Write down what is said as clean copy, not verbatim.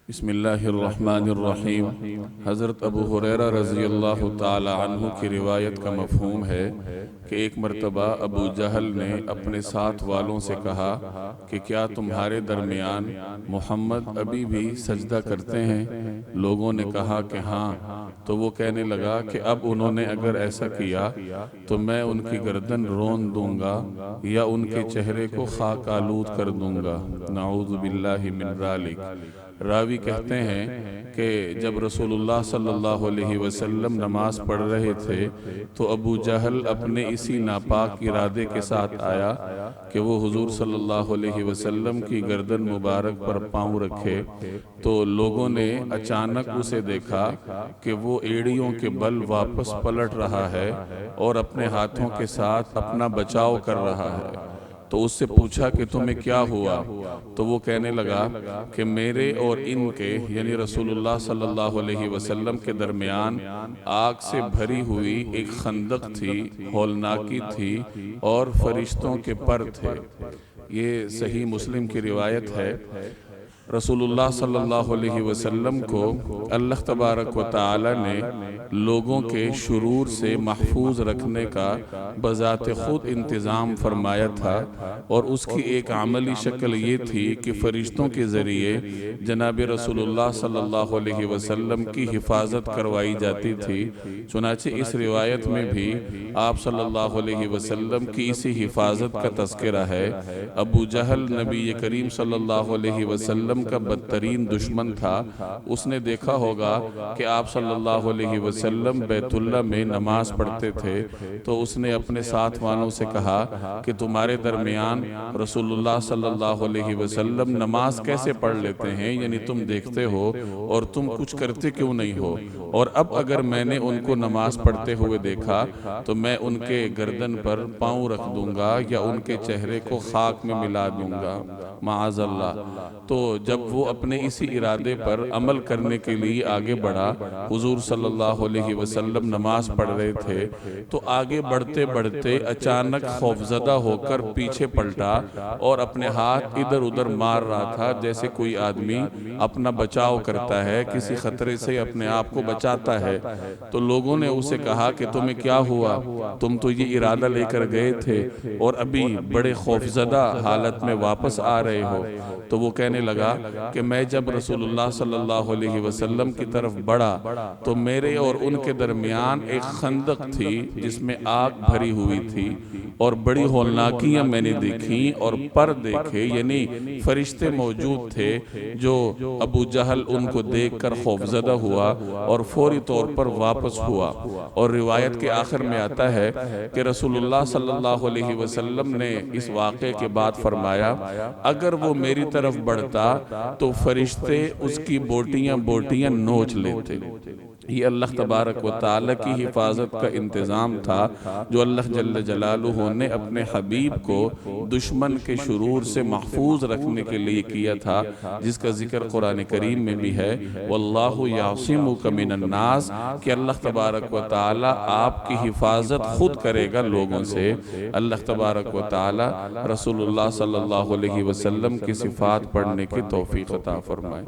بسم اللہ الرحمن الرحیم۔ حضرت ابو ہریرہ رضی اللہ تعالی عنہ کی روایت کا مفہوم ہے کہ ایک مرتبہ ابو جہل نے اپنے ساتھ والوں سے کہا کہ کیا تمہارے درمیان محمد ابھی بھی سجدہ کرتے ہیں؟ لوگوں نے کہا کہ ہاں۔ تو وہ کہنے لگا کہ اب انہوں نے اگر ایسا کیا تو میں ان کی گردن رون دوں گا یا ان کے چہرے کو خاک آلود کر دوں گا، نعوذ باللہ من ذالک۔ راوی کہتے ہیں کہ جب رسول اللہ صلی اللہ علیہ وسلم نماز پڑھ رہے تھے تو ابو جہل اپنے اسی ناپاک ارادے کے ساتھ آیا کہ وہ حضور صلی اللہ علیہ وسلم کی گردن مبارک پر پاؤں رکھے، تو لوگوں نے اچانک اسے دیکھا کہ وہ ایڑیوں کے بل واپس پلٹ رہا ہے اور اپنے ہاتھوں کے ساتھ اپنا بچاؤ کر رہا ہے۔ تو اس سے پوچھا کہ تمہیں کیا ہوا؟ تو وہ کہنے لگا کہ میرے اور ان کے یعنی رسول اللہ صلی اللہ علیہ وسلم کے درمیان آگ سے بھری ہوئی ایک خندق تھی، ہولناکی تھی اور فرشتوں کے پر تھے۔ یہ صحیح مسلم کی روایت ہے۔ رسول اللہ صلی اللہ علیہ وسلم کو اللہ تبارک و تعالی نے لوگوں کے شرور سے محفوظ رکھنے کا بذات خود انتظام فرمایا تھا، اور اس کی ایک عملی شکل یہ تھی کہ فرشتوں کے ذریعے جناب رسول اللہ صلی اللہ علیہ وسلم کی حفاظت کروائی جاتی تھی۔ چنانچہ اس روایت میں بھی آپ صلی اللہ علیہ وسلم کی اسی حفاظت کا تذکرہ ہے۔ ابو جہل نبی کریم صلی اللہ علیہ وسلم کا بدترین دشمن تھا۔ اس نے دیکھا ہوگا کہ آپ صلی اللہ علیہ وسلم بیت اللہ میں نماز پڑھتے تھے، تو اس نے اپنے ساتھ والوں سے کہا کہ تمہارے درمیان رسول اللہ صلی اللہ علیہ وسلم نماز کیسے پڑھ لیتے ہیں، یعنی تم دیکھتے ہو اور تم کچھ کرتے کیوں نہیں ہو؟ اور اب اگر میں نے ان کو نماز پڑھتے ہوئے دیکھا تو میں ان کے گردن پر پاؤں رکھ دوں گا یا ان کے چہرے کو خاک میں ملا دوں گا، معاذ اللہ۔ تو جب وہ اپنے اسی ارادے پر عمل کرنے کے لیے آگے بڑھا، حضور صلی اللہ علیہ وسلم نماز پڑھ رہے تھے، تو آگے بڑھتے بڑھتے اچانک خوفزدہ ہو کر پیچھے پلٹا اور اپنے ہاتھ ادھر ادھر مار رہا تھا، جیسے کوئی آدمی اپنا بچاؤ کرتا ہے، کسی خطرے سے اپنے آپ کو بچاتا ہے۔ تو لوگوں نے اسے کہا کہ تمہیں کیا ہوا؟ تم تو یہ ارادہ لے کر گئے تھے اور ابھی بڑے خوفزدہ حالت میں واپس آ رہے ہو۔ تو وہ کہنے لگا کہ میں جب رسول اللہ صلی اللہ علیہ وسلم کی طرف بڑھا تو میرے اور ان کے درمیان ایک خندق تھی جس میں آگ بھری ہوئی تھی، اور بڑی ہولناکیاں میں نے دیکھیں اور پر دیکھے، یعنی فرشتے موجود تھے۔ جو ابو جہل ان کو دیکھ کر خوفزدہ ہوا اور فوری طور پر واپس ہوا۔ اور روایت کے آخر میں آتا ہے کہ رسول اللہ صلی اللہ علیہ وسلم نے اس واقعے کے بعد فرمایا اگر وہ میری طرف بڑھتا تو فرشتے اس کی بوٹیاں بوٹیاں نوچ لیتے۔ یہ اللہ تبارک و تعالی کی حفاظت کا انتظام تھا جو اللہ جل جلالہ نے اپنے حبیب کو دشمن کے شرور سے محفوظ رکھنے کے لیے کیا تھا، جس کا ذکر قرآن کریم میں بھی ہے، واللہ یعصمک من الناس، کہ اللہ تبارک و تعالی آپ کی حفاظت خود کرے گا لوگوں سے۔ اللہ تبارک و تعالی رسول اللہ صلی اللہ علیہ وسلم کی صفات پڑھنے کی توفیق عطا فرمائے۔